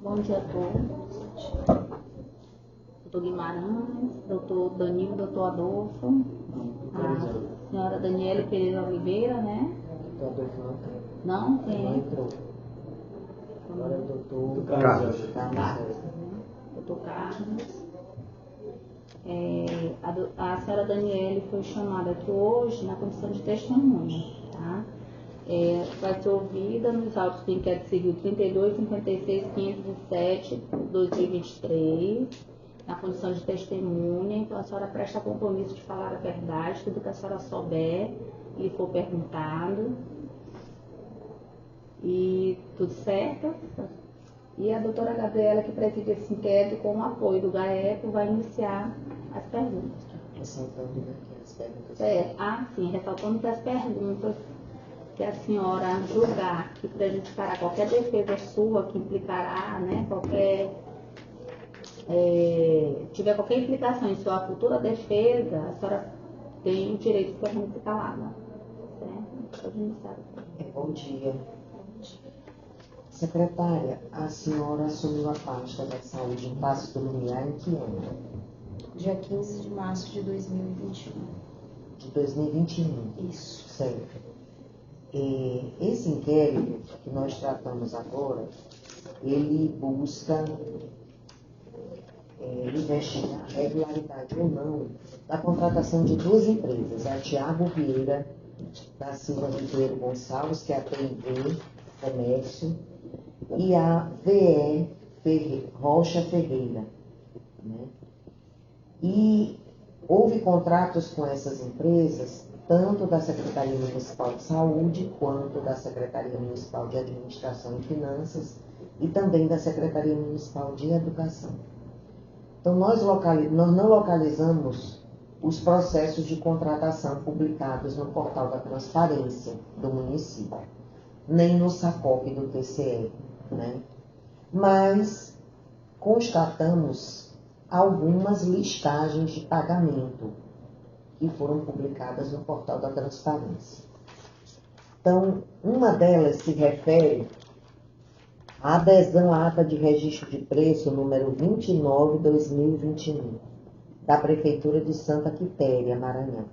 Bom dia a todos. Doutor Guimarães, doutor Danilo, doutor Adolfo, a senhora Daniele Pereira Oliveira, né? Doutor Adolfo Não? não Quem é? entrou. Agora é o doutor Carlos. Doutor Carlos. A senhora Daniele foi chamada aqui hoje na condição de testemunha, tá? Vai ser ouvida nos autos do inquérito civil 32, 56, 507, 2023, na condição de testemunha. Então a senhora presta compromisso de falar a verdade, tudo que a senhora souber e for perguntado. E tudo certo? E a doutora Gabriela, que preside esse inquérito com o apoio do GAECO, vai iniciar as perguntas. Ressaltando, né, que as perguntas... Sim, ressaltando que as perguntas que a senhora julgar que prejudicará qualquer defesa sua, que implicará, né, tiver qualquer implicação em sua futura defesa, a senhora tem o direito de permanecer calada. Certo? Pode iniciar. Bom dia. Secretária, a senhora assumiu a pasta da saúde em Paço do Lumiar em que ano? Dia 15 de março de 2021. De 2021? Isso. Certo. Esse inquérito que nós tratamos agora, ele busca investigar a regularidade ou não da contratação de duas empresas, a Thiago Vieira da Silva Ribeiro Gonçalves, que é a TIV Comércio, e a VE Rocha Ferreira, né? E houve contratos com essas empresas, tanto da Secretaria Municipal de Saúde, quanto da Secretaria Municipal de Administração e Finanças, e também da Secretaria Municipal de Educação. Então, nós não localizamos os processos de contratação publicados no portal da transparência do município, nem no SACOP do TCE, né? Mas constatamos algumas listagens de pagamento que foram publicadas no portal da transparência. Então, uma delas se refere à adesão à ata de registro de preço número 29/2021, da Prefeitura de Santa Quitéria, Maranhão.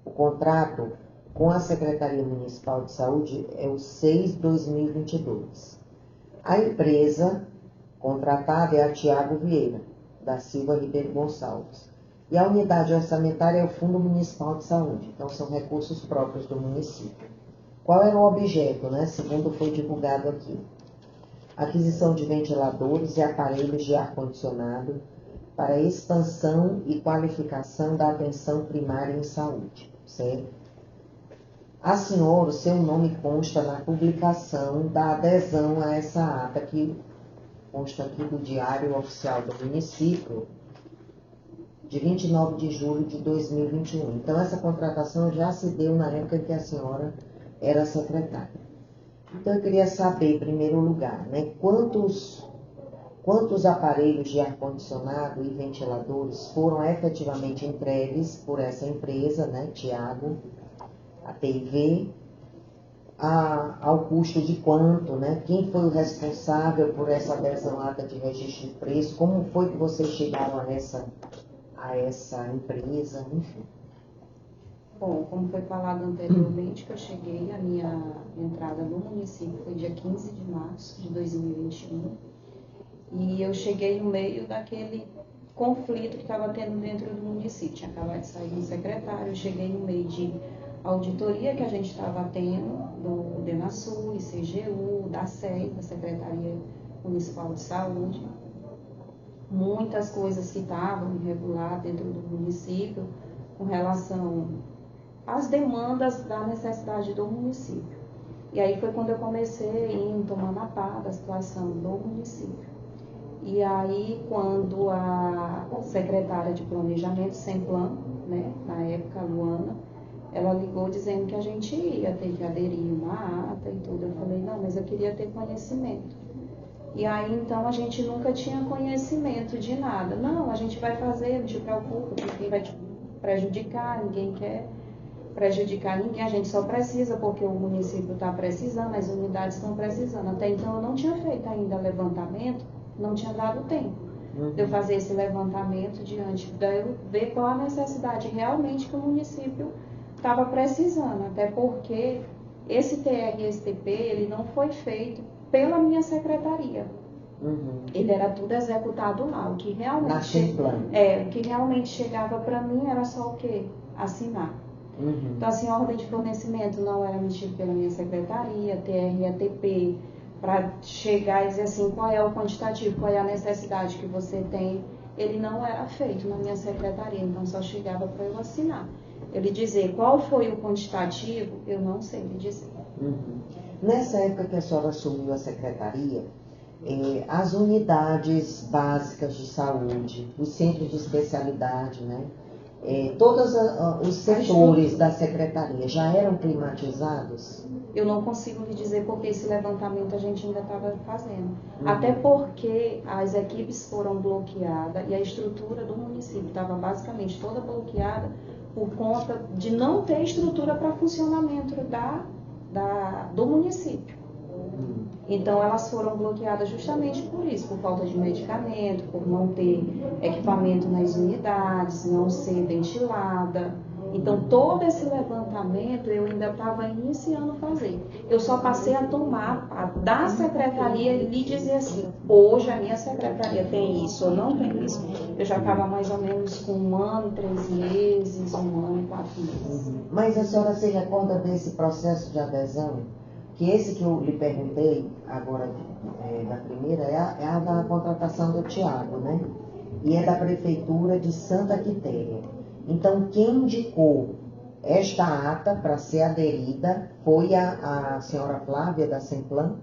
O contrato com a Secretaria Municipal de Saúde é o 6/2022. A empresa contratada é a Thiago Vieira, da Silva Ribeiro Gonçalves. E a unidade orçamentária é o Fundo Municipal de Saúde, então são recursos próprios do município. Qual era o objeto, né, segundo foi divulgado aqui? Aquisição de ventiladores e aparelhos de ar-condicionado para expansão e qualificação da atenção primária em saúde, certo? A senhora, o seu nome consta na publicação da adesão a essa ata, que consta aqui do Diário Oficial do Município, de 29 de julho de 2021. Então, essa contratação já se deu na época em que a senhora era secretária. Então, eu queria saber, em primeiro lugar, né, quantos aparelhos de ar-condicionado e ventiladores foram efetivamente entregues por essa empresa, né, Thiago, a TIV, ao custo de quanto, né? Quem foi o responsável por essa adesão à ata de registro de preço? Como foi que vocês chegaram a essa empresa? Enfim. Bom, como foi falado anteriormente, que eu cheguei, a minha entrada no município foi dia 15 de março de 2021. E eu cheguei no meio daquele conflito que estava tendo dentro do município. Tinha acabado de sair um secretário, eu cheguei no meio de auditoria que a gente estava tendo do DENASUR, ICGU, da SEI, da Secretaria Municipal de Saúde. Muitas coisas que estavam irregulares dentro do município com relação às demandas da necessidade do município. E aí foi quando eu comecei a tomar a par da situação do município. E aí, quando a secretária de Planejamento, Semplan, né, na época, a Luana, ela ligou dizendo que a gente ia ter que aderir uma ata e tudo. Eu falei, não, mas eu queria ter conhecimento. E aí, então, a gente nunca tinha conhecimento de nada. Não, a gente vai fazer, não te preocupa, ninguém vai te prejudicar, ninguém quer. prejudicar ninguém, a gente só precisa porque o município está precisando, as unidades estão precisando. Até então eu não tinha feito ainda levantamento, não tinha dado tempo de eu fazer esse levantamento diante, de eu ver qual a necessidade realmente que o município estava precisando, até porque esse TRSTP, ele não foi feito pela minha secretaria. Ele era tudo executado lá. O que realmente, o que realmente chegava para mim era só o quê? Assinar. Então, assim, a ordem de fornecimento não era emitida pela minha secretaria, TRETP, para chegar e dizer assim, qual é o quantitativo, qual é a necessidade que você tem. Ele não era feito na minha secretaria, então só chegava para eu assinar. Ele dizer qual foi o quantitativo, eu não sei lhe dizer. Nessa época que a senhora assumiu a secretaria, as unidades básicas de saúde, os centros de especialidade, né? Todos os setores da secretaria já eram climatizados? Eu não consigo lhe dizer porque esse levantamento a gente ainda estava fazendo. Até porque as equipes foram bloqueadas e a estrutura do município estava basicamente toda bloqueada por conta de não ter estrutura para funcionamento do município. Então elas foram bloqueadas justamente por isso, por falta de medicamento, por não ter equipamento nas unidades, não ser ventilada. Então todo esse levantamento eu ainda estava iniciando a fazer. Eu só passei a tomar da secretaria e lhe dizer assim, hoje a minha secretaria tem isso ou não tem isso. Eu já estava mais ou menos com 1 ano, 3 meses, 1 ano, 4 meses. Mas a senhora se recorda desse processo de adesão? Que esse que eu lhe perguntei agora, da primeira, é a da contratação do Tiago, né? E é da Prefeitura de Santa Quitéria. Então, quem indicou esta ata para ser aderida foi a senhora Flávia da Semplan?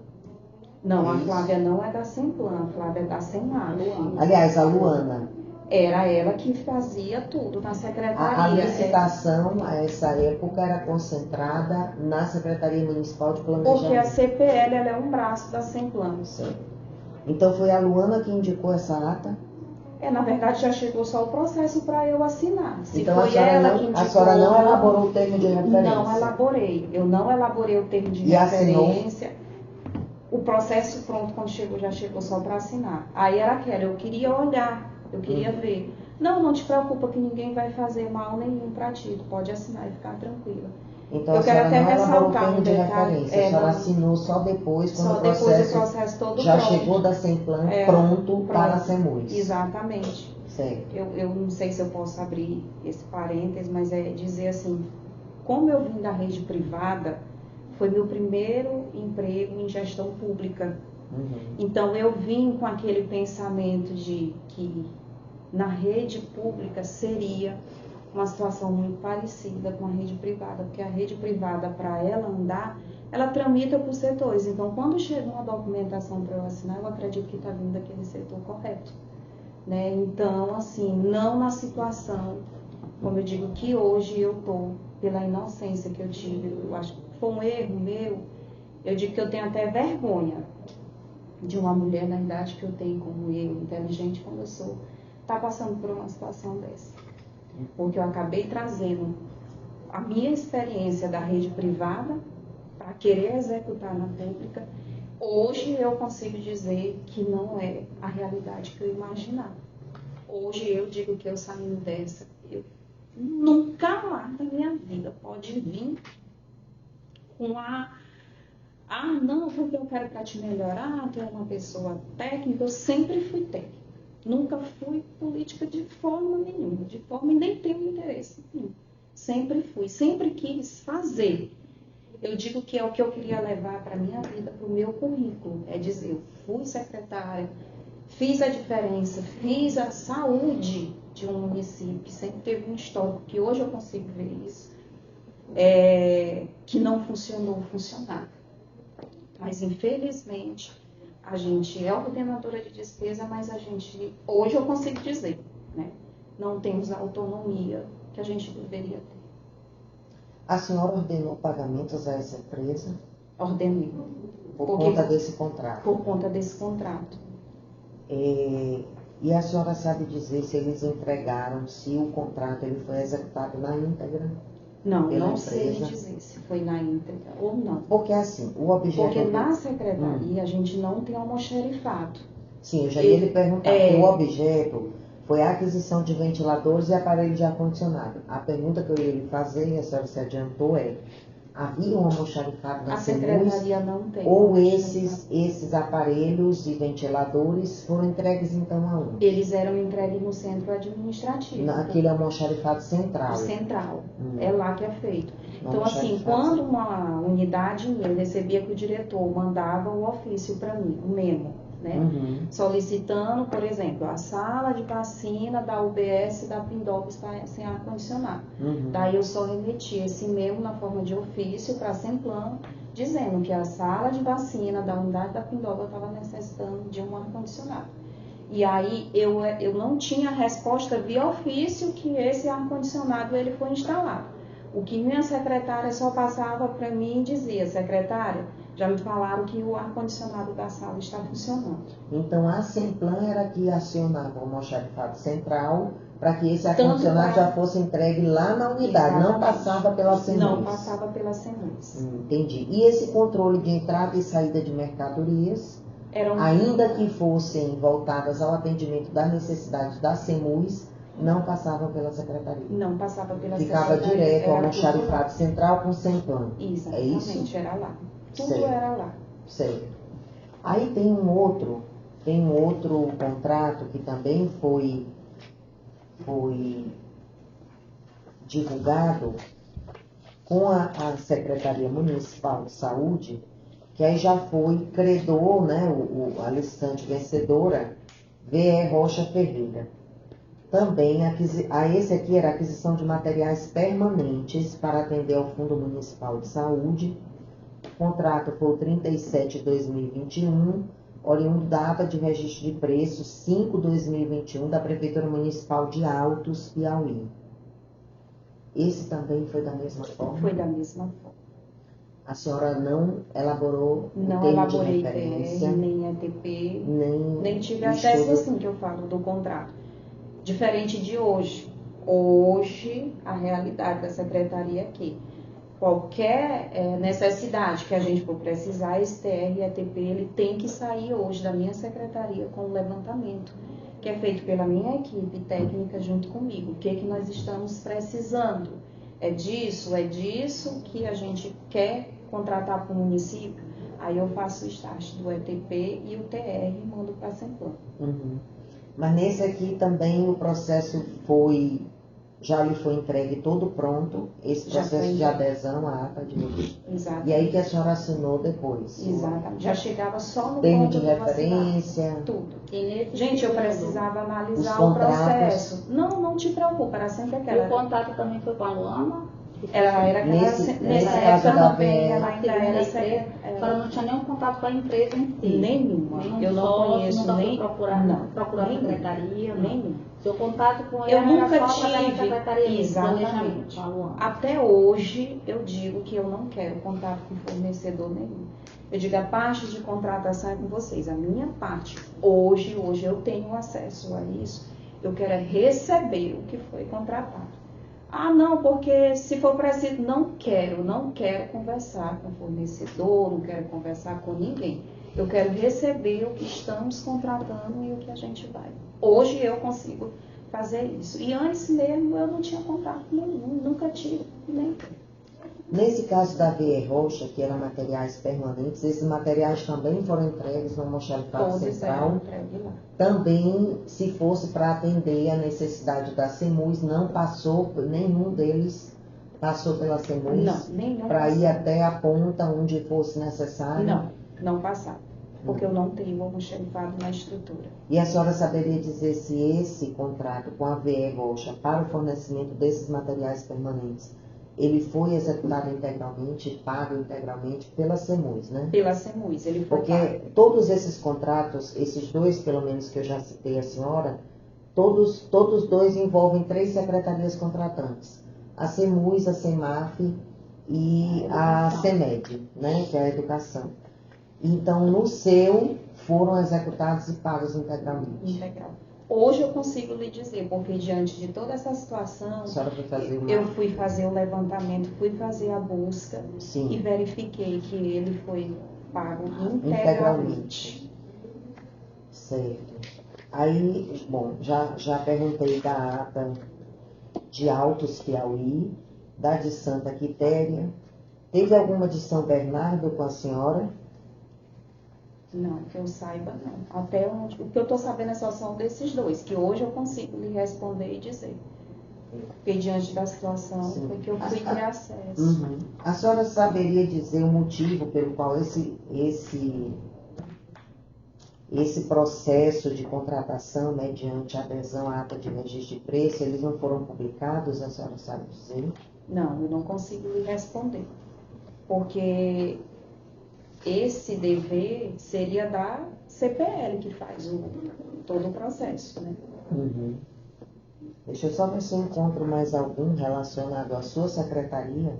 Não, a Flávia não é da Semplan, a Flávia é da Senado. Aliás, a Luana. Era ela que fazia tudo na secretaria. A licitação, a essa época, era concentrada na Secretaria Municipal de Planejamento. Porque a CPL ela é um braço da Semplan. Então foi a Luana que indicou essa ata? Na verdade já chegou só o processo para eu assinar. Se então foi ela que indicou, a senhora não elaborou o termo de referência? Não elaborei. Eu não elaborei o termo de referência. O processo pronto, quando chegou, já chegou só para assinar. Aí era aquela, eu queria olhar. Eu queria ver. Não te preocupa que ninguém vai fazer mal nenhum para ti. Tu pode assinar e ficar tranquila. Então, eu quero até ressaltar um detalhe. A senhora assinou só depois, quando o processo todo já pronto. Chegou da Semplan pronto para a SEMUS. Exatamente. Certo. Eu não sei se eu posso abrir esse parênteses, mas é dizer assim, como eu vim da rede privada, foi meu primeiro emprego em gestão pública. Então eu vim com aquele pensamento de que na rede pública seria uma situação muito parecida com a rede privada, porque a rede privada, para ela andar, ela tramita por setores. Então quando chega uma documentação para eu assinar, eu acredito que está vindo daquele setor correto. Né? Então, assim, não na situação, como eu digo, que hoje eu estou, pela inocência que eu tive, eu acho que foi um erro meu, eu digo que eu tenho até vergonha de uma mulher na idade que eu tenho, como eu, inteligente como eu sou, está passando por uma situação dessa. Porque eu acabei trazendo a minha experiência da rede privada para querer executar na pública. Hoje eu consigo dizer que não é a realidade que eu imaginava. Hoje eu digo que eu saindo dessa, eu nunca mais na minha vida pode vir com não, porque eu quero para te melhorar, tu é uma pessoa técnica. Eu sempre fui técnica. Nunca fui política de forma nenhuma, de forma e nem tenho interesse nenhum. Sempre fui, sempre quis fazer. Eu digo que é o que eu queria levar para a minha vida, para o meu currículo. É dizer, eu fui secretária, fiz a diferença, fiz a saúde de um município que sempre teve um histórico, que hoje eu consigo ver isso, que não funcionou, funcionava. Mas, infelizmente, a gente é ordenadora de despesa, mas a gente, hoje eu consigo dizer, né, não temos a autonomia que a gente deveria ter. A senhora ordenou pagamentos a essa empresa? Ordenei. Por conta desse contrato? Por conta desse contrato. E a senhora sabe dizer se eles entregaram, se o contrato ele foi executado na íntegra? Não, pela não sei empresa? dizer se foi na íntegra ou não. Porque assim, o objeto... Porque na secretaria a gente não tem almoxerifado. Sim, eu já ia lhe perguntar, É. porque o objeto foi a aquisição de ventiladores e aparelhos de ar-condicionado. A pergunta que eu ia lhe fazer, e a senhora se adiantou, havia um almoxarifado na A SEMUS? secretaria não tem Ou almoxarifado. esses aparelhos e ventiladores foram entregues então aonde? Eles eram entregues no centro administrativo. Naquele almoxarifado central. O central. É lá que é feito. No Então, assim, almoxarifado quando central. uma unidade minha recebia que o diretor mandava o ofício para mim, o memo, né? Solicitando, por exemplo, a sala de vacina da UBS da Pindoba está sem ar-condicionado. Daí eu só remetia esse memo na forma de ofício para a Semplan, dizendo que a sala de vacina da unidade da Pindoba estava necessitando de um ar-condicionado. E aí eu não tinha resposta via ofício que esse ar-condicionado ele foi instalado. O que minha secretária só passava para mim e dizia: secretária, já me falaram que o ar-condicionado da sala está funcionando. Então a Semplan era que acionava o almoxarifado central para que esse Tanto ar-condicionado pra- já fosse entregue lá na unidade, não Exatamente. passava pela SEMUS. Não passava pela SEMUS. Entendi. E esse controle de entrada e saída de mercadorias, ainda que fossem voltadas ao atendimento das necessidades da SEMUS, não passavam pela secretaria. Não passava pela Ficava secretaria. direto ao era almoxarifado tudo central com Semplan. lá. Exatamente, É isso? era lá. Tudo Certo. era lá. Certo. Aí tem um outro contrato que também foi divulgado com a Secretaria Municipal de Saúde, que aí já foi credor, né, a licitante vencedora, VE Rocha Ferreira. Também, esse aqui era a aquisição de materiais permanentes para atender ao Fundo Municipal de Saúde. O contrato foi o 37/2021, oriundo da ata de registro de preços 5/2021 da Prefeitura Municipal de Altos, Piauí. Esse também foi da mesma forma? Foi da mesma forma. A senhora não elaborou Não o termo elaborei de referência, PR, nem ETP, nem tive o acesso estudo. assim que eu falo do contrato. Diferente de hoje. Hoje, a realidade da secretaria é que qualquer necessidade que a gente for precisar, esse TR e ETP, ele tem que sair hoje da minha secretaria com o levantamento, que é feito pela minha equipe técnica junto comigo. O que nós estamos precisando? É disso que a gente quer contratar para o município? Aí eu faço o start do ETP e o TR e mando para a Semplan. Mas nesse aqui também o processo já lhe foi entregue todo pronto, esse Já processo foi de adesão à ata de... Exatamente. E aí que a senhora assinou depois? Exatamente. Já chegava só no Termo ponto de vacinar. referência? Tudo. E nesse Gente, eu período, precisava analisar os o contratos. processo. Não te preocupa, era sempre E o aquela. contato também foi com a Luana? Era aquela. Nesse Nessa caso época da também, VE, ela ainda era A secretária. senhora não tinha nenhum contato com a empresa em si? Nenhuma. Nenhum Eu não sócio, conheço nunca nem. foi procurar a nenhum. secretaria? Não. Nenhum. Seu contato com Eu ela nunca era só através da tive. secretaria mesmo, Exatamente. planejamento, com a Luana. Até hoje eu digo que eu não quero contato com fornecedor nenhum. Eu digo, a parte de contratação é com vocês. A minha parte, hoje eu tenho acesso a isso. Eu quero é receber o que foi contratado. Ah, não, porque se for preciso, não quero conversar com o fornecedor, não quero conversar com ninguém. Eu quero receber o que estamos contratando e o que a gente vai. Hoje eu consigo fazer isso. E antes mesmo eu não tinha contato nenhum, nunca tive, nem tenho. Nesse caso da VE Rocha, que eram materiais permanentes, esses materiais também foram entregues no almoxarifado Todos eram central. entregues lá. Também, se fosse para atender a necessidade da SEMUS, não passou, nenhum deles passou pela SEMUS? Não, nenhum para ir passava. até a ponta onde fosse necessário? Não passava. Porque eu não tenho almoxarifado na estrutura. E a senhora saberia dizer se esse contrato com a VE Rocha para o fornecimento desses materiais permanentes, ele foi executado integralmente, pago integralmente pela SEMUS, né? Pela SEMUS, ele foi Porque pago. todos esses contratos, esses dois pelo menos que eu já citei a senhora, todos dois envolvem 3 secretarias contratantes. A SEMUS, a SEMAF e a SEMED, né, que é a educação. Então, no seu, foram executados e pagos integralmente. Integral. Hoje eu consigo lhe dizer, porque diante de toda essa situação, A senhora foi fazer uma... eu fui fazer o levantamento, fui fazer a busca Sim. e verifiquei que ele foi pago Integralmente. Certo. Aí, bom, já perguntei da ata de Altos Piauí, da de Santa Quitéria. Teve alguma de São Bernardo com a senhora? Não, que eu saiba, não. Até onde, o que eu estou sabendo é só são desses dois, que hoje eu consigo lhe responder e dizer. Porque diante da situação Sim. foi que eu fui ter acesso. Uhum. A senhora saberia dizer o motivo pelo qual esse processo de contratação mediante adesão à ata de registro de preço, eles não foram publicados? A senhora sabe dizer? Não, eu não consigo lhe responder. Porque esse dever seria da CPL que faz todo o processo, né? Uhum. Deixa eu só ver se eu encontro mais algum relacionado à sua secretaria.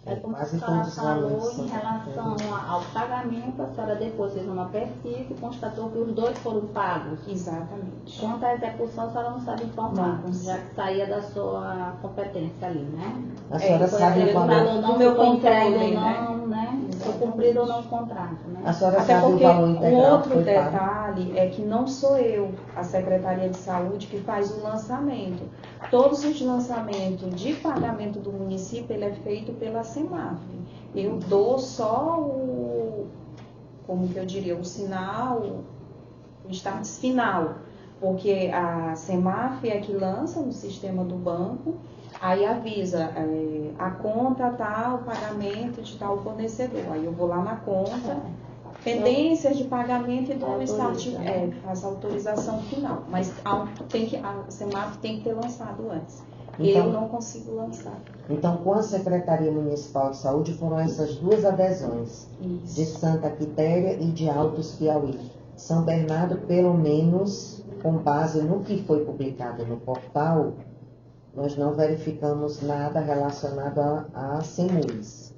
É como Quase a senhora todos os falou valores em são... relação ao pagamento, a senhora depois fez uma pesquisa e constatou que os dois foram pagos. Exatamente. Quanto à execução, a senhora não sabe informar, Não. já que saía da sua competência ali, né? A senhora Foi sabe o executado valor... ou não, do meu se foi entregue controle, ou não, né? Se cumprido ou não o contrato, né? A senhora Até sabe o porque valor um integral que outro foi pago? detalhe é que não sou eu, a Secretaria de Saúde, que faz o lançamento. Todos os lançamentos de pagamento do município, ele é feito pela SEMAF. Eu dou só como que eu diria, o sinal, o start final, porque a SEMAF é que lança no sistema do banco, aí avisa a conta tal, o pagamento de tal fornecedor. Aí eu vou lá na conta, pendências de pagamento e dou o start, faço a autorização final. Mas a SEMAF tem que ter lançado antes. Então, eu não consigo lançar. Então, com a Secretaria Municipal de Saúde foram essas duas adesões, Isso. de Santa Quitéria e de Altos Piauí. São Bernardo, pelo menos, com base no que foi publicado no portal, nós não verificamos nada relacionado a SEMUS,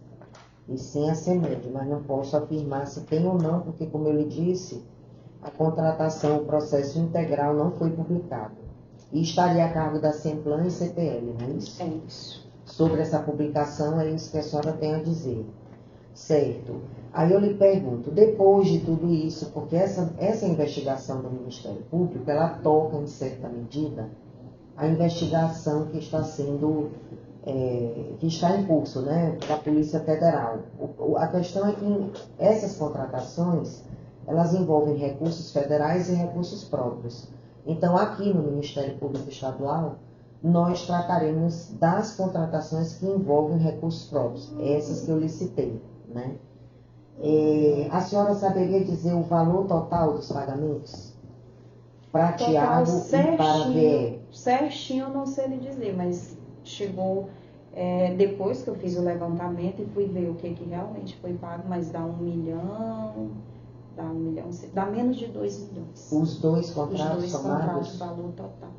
e sim a SEMED, mas não posso afirmar se tem ou não, porque, como eu lhe disse, a contratação, o processo integral não foi publicado. E estaria a cargo da SEMPLAN e CPL, não é isso? É isso. Sobre essa publicação, é isso que a senhora tem a dizer. Certo. Aí eu lhe pergunto, depois de tudo isso, porque essa investigação do Ministério Público, ela toca, em certa medida, a investigação que está sendo, que está em curso, né, da Polícia Federal. A questão é que essas contratações, elas envolvem recursos federais e recursos próprios. Então, aqui no Ministério Público Estadual, nós trataremos das contratações que envolvem recursos próprios, essas que eu lhe citei, né? A senhora saberia dizer o valor total dos pagamentos? Para Tiago e para VE? Certinho eu não sei lhe dizer, mas chegou depois que eu fiz o levantamento e fui ver o que realmente foi pago, mas dá 1 milhão, dá menos de 2 milhões. Os dois contratos Os dois somados? contratos, valor total.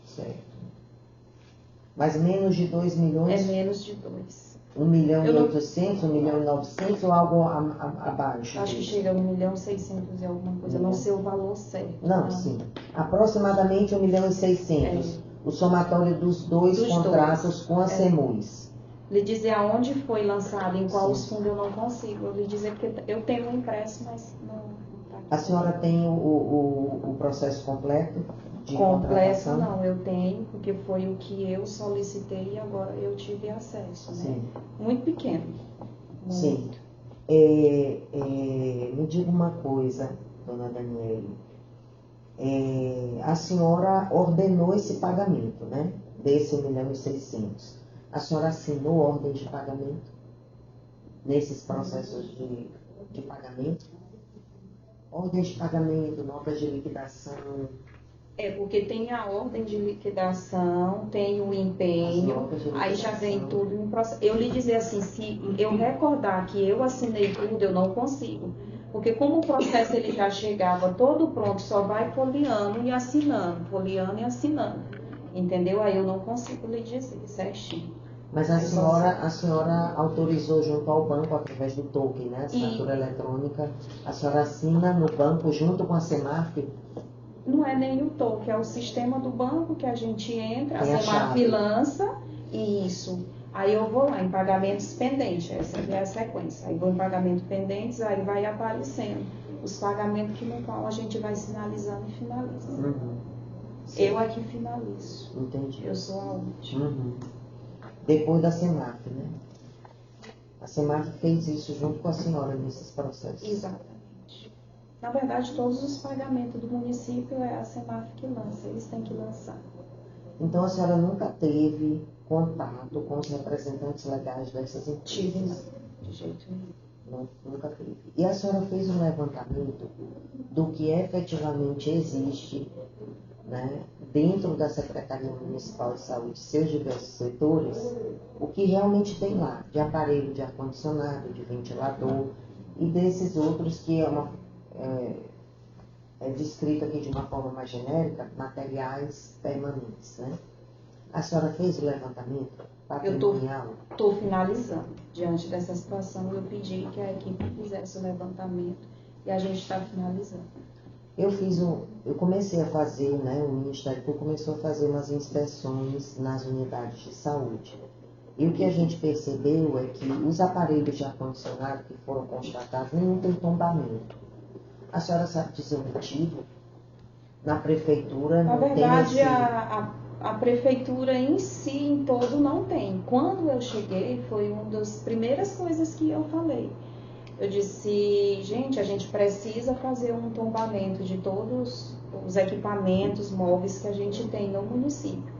Certo. Mas menos de 2 milhões? É menos de 2. 1 milhão e 800, 1 milhão e 900 ou algo abaixo? Acho que chega a 1 milhão e 600 e alguma coisa, não sei o valor certo. Não, sim. Aproximadamente 1 milhão e 600. O somatório dos dois contratos com a SEMUS. Lhe dizer aonde foi lançado, em qual fundo eu não consigo. Lhe dizer porque eu tenho um impresso, mas não tá aqui. A senhora tem o processo completo de completo? Contratação? Não, eu tenho, porque foi o que eu solicitei e agora eu tive acesso, né? Sim. Muito pequeno. Muito. Sim. Me diga uma coisa, dona Daniele. A senhora ordenou esse pagamento, né? Desse 1 milhão e 600. A senhora assinou ordem de pagamento nesses processos de pagamento? Ordem de pagamento, notas de liquidação. Porque tem a ordem de liquidação, tem o empenho, aí já vem tudo em processo. Eu lhe dizer assim, se eu recordar que eu assinei tudo, eu não consigo. Porque como o processo ele já chegava todo pronto, só vai folheando e assinando, folheando e assinando. Entendeu? Aí eu não consigo lhe dizer certinho. Mas a senhora autorizou junto ao banco, através do token, né? Assinatura eletrônica, a senhora assina no banco junto com a Semarf? Não é nem o token, é o sistema do banco que a gente entra, Tem a a Semarf chave. lança, isso. Aí eu vou lá em pagamentos pendentes, essa aqui é a sequência. Aí vou em pagamentos pendentes, aí vai aparecendo os pagamentos que no qual a gente vai sinalizando e finaliza. Uhum. Eu aqui finalizo. Entendi. Eu sou a última. Uhum. Depois da Semarf, né? A Semarf fez isso junto com a senhora nesses processos. Exatamente. Na verdade, todos os pagamentos do município é a Semarf que lança, eles têm que lançar. Então a senhora nunca teve contato com os representantes legais dessas empresas? Tive não, de jeito nenhum. Não, nunca teve. E a senhora fez um levantamento do que efetivamente existe, né, dentro da Secretaria Municipal de Saúde, seus diversos setores, o que realmente tem lá, de aparelho de ar-condicionado, de ventilador e desses outros que é descrito aqui de uma forma mais genérica, materiais permanentes, né? A senhora fez o levantamento patrimonial? Estou finalizando. Diante dessa situação, eu pedi que a equipe fizesse o levantamento e a gente está finalizando. Eu comecei a fazer, né, o Ministério Público começou a fazer umas inspeções nas unidades de saúde. E o que a gente percebeu é que os aparelhos de ar-condicionado que foram constatados, nenhum tem tombamento. A senhora sabe dizer o motivo? Na prefeitura Na não verdade, tem esse... a prefeitura em si, em todo, não tem. Quando eu cheguei, foi uma das primeiras coisas que eu falei. Eu disse, gente, a gente precisa fazer um tombamento de todos os equipamentos móveis que a gente tem no município.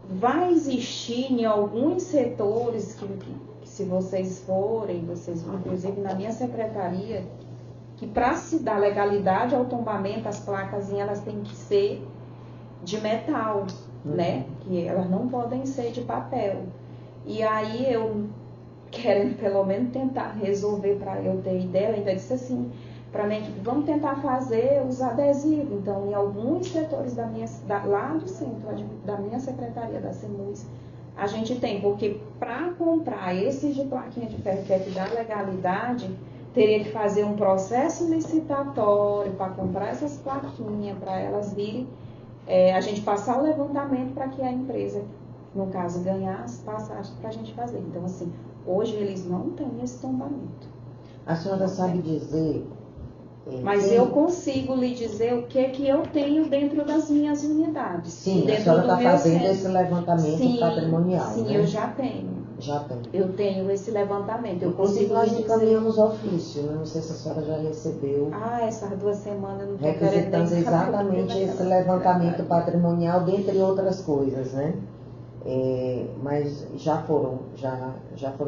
Vai existir em alguns setores que se vocês forem, inclusive na minha secretaria, que para se dar legalidade ao tombamento, as placas elas têm que ser de metal, né? Que elas não podem ser de papel. E aí eu, querendo pelo menos tentar resolver para eu ter ideia, eu ainda disse assim, para mim, vamos tentar fazer os adesivos. Então, em alguns setores lá do centro, da minha secretaria, da CEMUS, a gente tem, porque para comprar esses de plaquinha de ferro, que é que dá legalidade, teria que fazer um processo licitatório para comprar essas plaquinhas, para elas virem, a gente passar o levantamento para que a empresa, no caso, ganhasse, passasse para a gente fazer. Então, assim, hoje eles não têm esse tombamento. A senhora sabe dizer... Mas eu consigo lhe dizer o que eu tenho dentro das minhas unidades. Sim, a senhora está fazendo esse levantamento patrimonial, sim, né? eu já tenho. Já tem. Eu tenho esse levantamento. Eu Inclusive, consigo nós lhe encaminhamos dizer... ofício, né? Não sei se a senhora já recebeu. Essas 2 semanas eu não estou requisitando exatamente esse levantamento patrimonial, dentre outras coisas, né? Mas já foram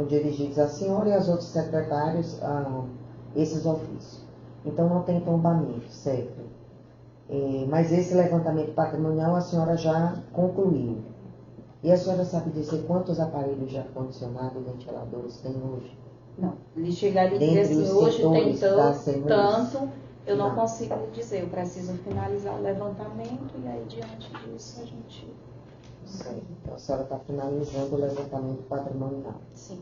dirigidos à senhora e aos outros secretários esses ofícios. Então não tem tombamento, certo? Mas esse levantamento patrimonial a senhora já concluiu. E a senhora sabe dizer quantos aparelhos de ar-condicionado e ventiladores tem hoje? Não, ele chegar e dizer assim, hoje tem tanto, eu não consigo dizer. Eu preciso finalizar o levantamento e aí diante disso a gente... Certo. Então a senhora está finalizando o levantamento patrimonial. Sim.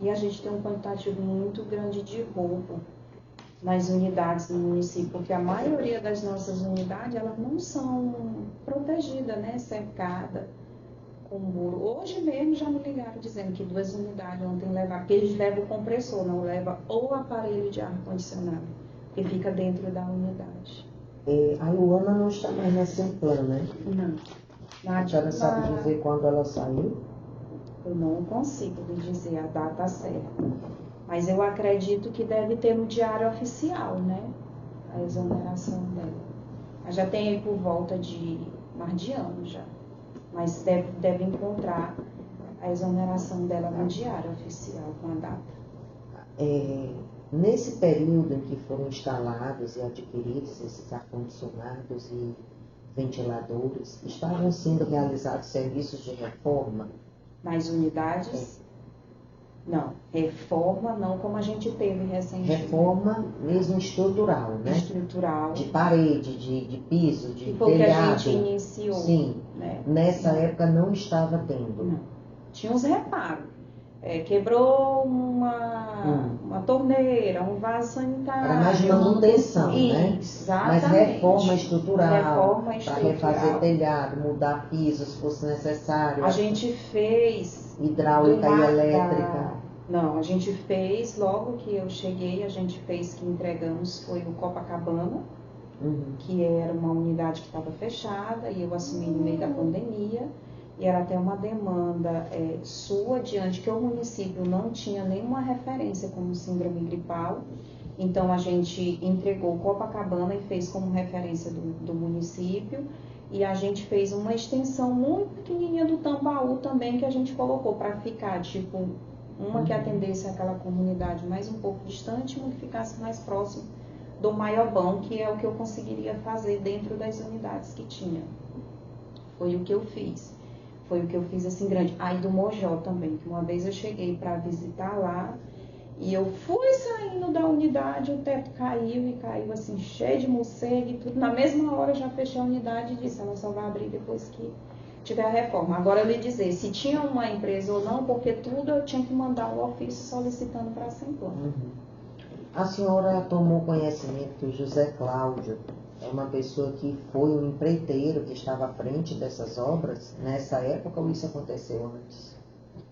E a gente tem um quantitativo muito grande de roubo nas unidades do município, porque a maioria das nossas unidades, elas não são protegidas, né, cercada com muro. Hoje mesmo já me ligaram dizendo que 2 unidades ontem levaram, porque eles levam o compressor, não levam o aparelho de ar-condicionado, que fica dentro da unidade. A Luana não está mais na Semplan, né? Não. A senhora sabe dizer quando ela saiu? Eu não consigo lhe dizer a data certa. Mas eu acredito que deve ter no diário oficial, né? A exoneração dela. Ela já tem aí por volta de mais de ano já. Mas deve encontrar a exoneração dela no diário oficial com a data. Nesse período em que foram instalados e adquiridos esses ar-condicionados e ventiladores, estavam sendo realizados serviços de reforma? Nas unidades? Não, reforma não como a gente teve recentemente. Reforma mesmo estrutural, né? Estrutural. De parede, de piso, de Que foi o que telhado. a gente iniciou. Sim, Né? nessa época não estava tendo. Não. Tinha uns reparos. Quebrou uma torneira, um vaso sanitário. Era mais de manutenção, né? Exatamente. Mas reforma estrutural, Reforma para estrutural. refazer telhado, mudar piso se fosse necessário. A gente fez hidráulica e elétrica. Não, a gente fez, logo que eu cheguei, a gente fez, que entregamos, foi o Copacabana, que era uma unidade que estava fechada, e eu assumi no meio da pandemia, e era até uma demanda sua, diante que o município não tinha nenhuma referência como síndrome gripal, então a gente entregou o Copacabana e fez como referência do município, e a gente fez uma extensão muito pequenininha do Tambaú também, que a gente colocou para ficar, tipo, uma que atendesse aquela comunidade mais um pouco distante, uma que ficasse mais próximo do Maiobão, que é o que eu conseguiria fazer dentro das unidades que tinha. Foi o que eu fiz. Foi o que eu fiz assim grande. Aí do Mojó também, que uma vez eu cheguei para visitar lá, e eu fui saindo da unidade, o teto caiu e caiu assim, cheio de morcego e tudo. Na mesma hora eu já fechei a unidade e disse, ela só vai abrir depois que tiver a reforma. Agora eu lhe dizer, se tinha uma empresa ou não, porque tudo eu tinha que mandar o ofício solicitando para a Assembleia. A senhora tomou conhecimento que o José Cláudio é uma pessoa que foi um empreiteiro que estava à frente dessas obras nessa época, ou isso aconteceu antes?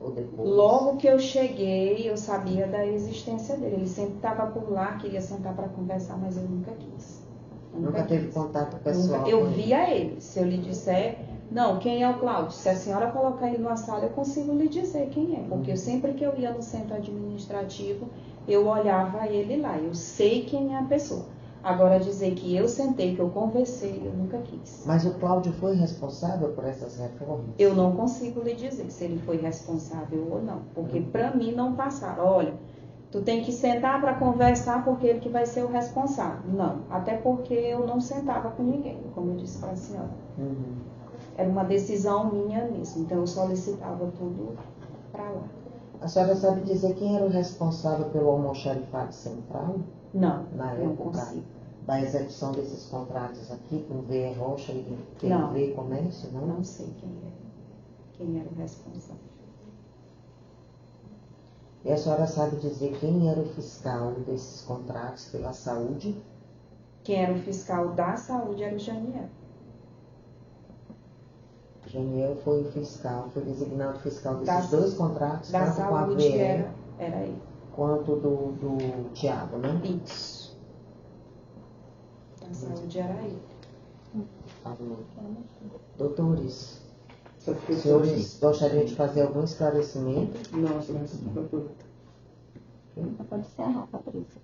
Ou depois? Logo que eu cheguei, eu sabia da existência dele. Ele sempre estava por lá, queria sentar para conversar, mas eu nunca quis. Nunca teve contato pessoal? Eu via ele. Se eu lhe disser, não, quem é o Cláudio? Se a senhora colocar ele numa sala, eu consigo lhe dizer quem é. Porque sempre que eu ia no centro administrativo, eu olhava ele lá. Eu sei quem é a pessoa. Agora, dizer que eu sentei, que eu conversei, eu nunca quis. Mas o Cláudio foi responsável por essas reformas? Eu não consigo lhe dizer se ele foi responsável ou não. Porque para mim não passaram. Olha, tu tem que sentar para conversar porque ele que vai ser o responsável. Não, até porque eu não sentava com ninguém, como eu disse para a senhora. Era uma decisão minha mesmo. Então eu solicitava tudo para lá. A senhora sabe dizer quem era o responsável pelo almoxarifado central? Não, na não época consigo. da execução desses contratos aqui com VR Rocha e TV Comércio, não? Não sei quem era o responsável. E a senhora sabe dizer quem era o fiscal desses contratos pela saúde? Quem era o fiscal da saúde era o Janiel. Janiel foi o fiscal, foi designado fiscal desses Da- dois contratos, Da tanto com a saúde VR era ele. quanto do Tiago, né? Isso. Da saúde era ele. Doutores, os senhores gostariam de fazer algum esclarecimento? Não, senhora, doutora. Pode encerrar, Patrícia.